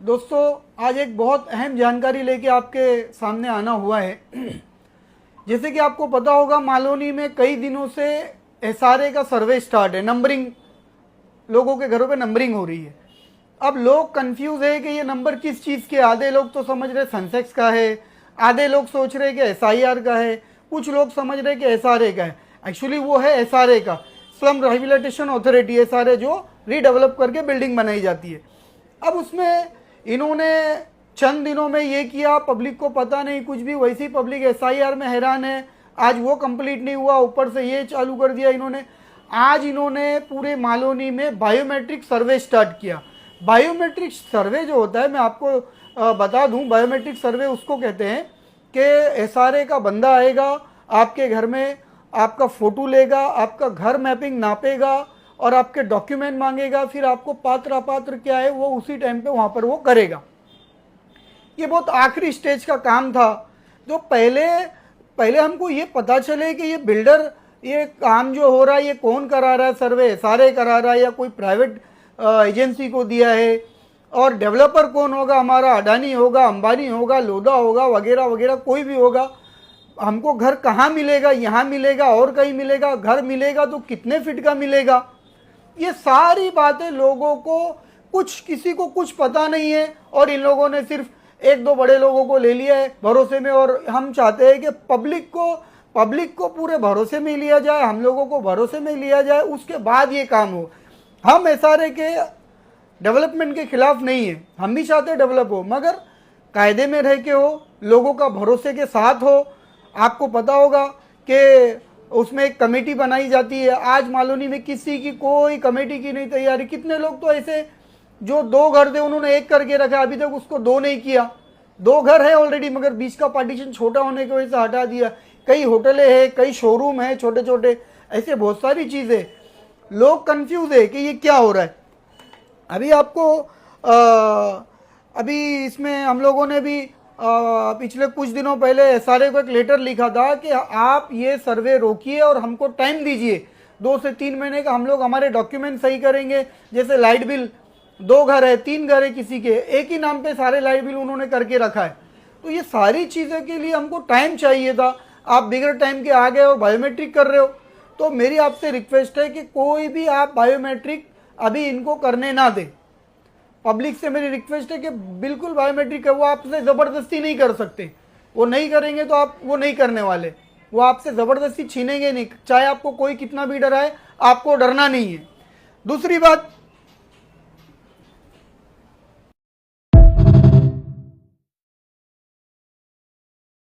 दोस्तों, आज एक बहुत अहम जानकारी लेके आपके सामने आना हुआ है। जैसे कि आपको पता होगा, मालोनी में कई दिनों से एसआरए का सर्वे स्टार्ट है। नंबरिंग, लोगों के घरों पे नंबरिंग हो रही है। अब लोग कंफ्यूज है कि ये नंबर किस चीज़ के। आधे लोग तो समझ रहे सेंसेक्स का है, आधे लोग सोच रहे कि एसआईआर का है, कुछ लोग समझ रहे कि एसआरए का है। एक्चुअली वो है एसआरए का, स्लम रिहेबिलिटेशन अथॉरिटी, एसआरए, जो रीडेवलप करके बिल्डिंग बनाई जाती है। अब उसमें इन्होंने चंद दिनों में ये किया, पब्लिक को पता नहीं कुछ भी, वैसी पब्लिक एसआईआर में हैरान है। आज वो कंप्लीट नहीं हुआ, ऊपर से ये चालू कर दिया इन्होंने। आज इन्होंने पूरे मालोनी में बायोमेट्रिक सर्वे स्टार्ट किया। बायोमेट्रिक सर्वे जो होता है, मैं आपको बता दूं, बायोमेट्रिक सर्वे उसको कहते हैं कि एसआरए का बंदा आएगा आपके घर में, आपका फ़ोटो लेगा, आपका घर मैपिंग नापेगा और आपके डॉक्यूमेंट मांगेगा, फिर आपको पात्र अपात्र क्या है वो उसी टाइम पे वहाँ पर वो करेगा। ये बहुत आखिरी स्टेज का काम था। जो पहले हमको ये पता चले कि ये बिल्डर, ये काम जो हो रहा है ये कौन करा रहा है, सर्वे एसआरए करा रहा है या कोई प्राइवेट एजेंसी को दिया है, और डेवलपर कौन होगा, हमारा अडानी होगा, अंबानी होगा, लोधा होगा, वगैरह वगैरह, कोई भी होगा। हमको घर कहाँ मिलेगा, यहाँ मिलेगा और कहीं मिलेगा, घर मिलेगा तो कितने फीट का मिलेगा, ये सारी बातें लोगों को किसी को कुछ पता नहीं है। और इन लोगों ने सिर्फ एक दो बड़े लोगों को ले लिया है भरोसे में, और हम चाहते हैं कि पब्लिक को पूरे भरोसे में लिया जाए, हम लोगों को भरोसे में लिया जाए, उसके बाद ये काम हो। हम एसआरए के डेवलपमेंट के खिलाफ नहीं है, हम भी चाहते डेवलप हो, मगर कायदे में रह के हो, लोगों का भरोसे के साथ हो। आपको पता होगा कि उसमें एक कमेटी बनाई जाती है। आज मालोनी में किसी की कोई कमेटी की नहीं तैयारी। कितने लोग तो ऐसे जो दो घर थे उन्होंने एक करके रखा, अभी तक उसको दो नहीं किया। दो घर है ऑलरेडी, मगर बीच का पार्टीशन छोटा होने की वजह से हटा दिया। कई होटलें हैं, कई शोरूम हैं छोटे छोटे, ऐसे बहुत सारी चीज़ें। लोग कंफ्यूज है कि ये क्या हो रहा है। अभी आपको अभी इसमें हम लोगों ने भी पिछले कुछ दिनों पहले एसआरए को एक लेटर लिखा था कि आप ये सर्वे रोकिए और हमको टाइम दीजिए 2 से 3 महीने का, हम लोग हमारे डॉक्यूमेंट सही करेंगे। जैसे लाइट बिल, 2 घर है, 3 घर है किसी के, एक ही नाम पे सारे लाइट बिल उन्होंने करके रखा है। तो ये सारी चीज़ें के लिए हमको टाइम चाहिए था। आप बिगड़ टाइम के आ गए और बायोमेट्रिक कर रहे हो। तो मेरी आपसे रिक्वेस्ट है कि कोई भी आप बायोमेट्रिक अभी इनको करने ना दें। पब्लिक से मेरी रिक्वेस्ट है कि बिल्कुल बायोमेट्रिक है, वो आपसे ज़बरदस्ती नहीं कर सकते। वो नहीं करेंगे तो आप वो नहीं करने वाले, वो आपसे ज़बरदस्ती छीनेंगे नहीं। चाहे आपको कोई कितना भी डराए, आपको डरना नहीं है। दूसरी बात,